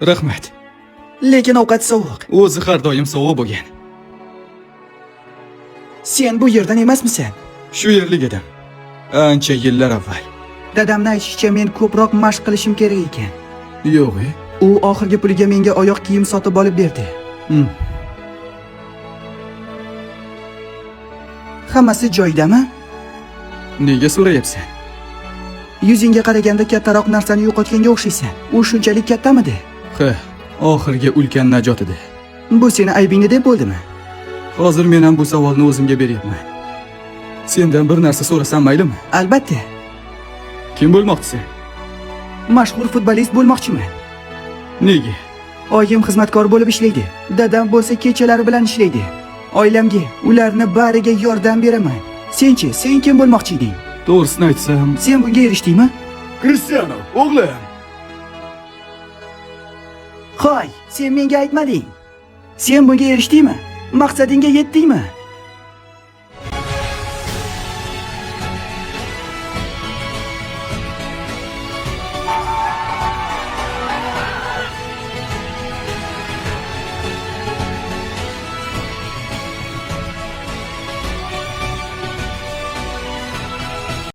Rahmat. Lekin ovqat sovuq. O'zi har doim sovuq bo'lgan. Sen bu yerdan emasmisan? Shu yerlik edim. Ancha yillar avval. Dadamning aytishicha men ko'proq mashq qilishim kerak ekan. Yo'q. U oxirgi puliga menga oyoq kiyim sotib olib berdi. Hammasi joyidami? Nega so'rayapsan? Yuzingga qaraganda kattaroq narsani yo'qotganga o'xshaysan. U shunchalik kattamidi? Ha, oxirgi ulkan najot edi. Bu seni aybingni deb bo'ldimi? Hozir men ham bu savolni o'zimga beryapman. Sendan bir narsa so'rasam maylimi? Albatta. Kim bo'lmoqchisan? Mashhur futbolist bo'lmoqchiman. Nega? Oyim xizmatkor bo'lib ishlaydi. Dadam bo'lsa kechalari bilan ishlaydi. Oilamga, ularni bariga yordam beraman. Senchi, sen kim bo'lmoqchi eding? To'g'risini aytsam, Sen bunga erishdingmi? Cristiano, o'g'lim. Qo'y, sen menga aytmading. Sen bunga erishdingmi? Maqsadingga yetdingmi?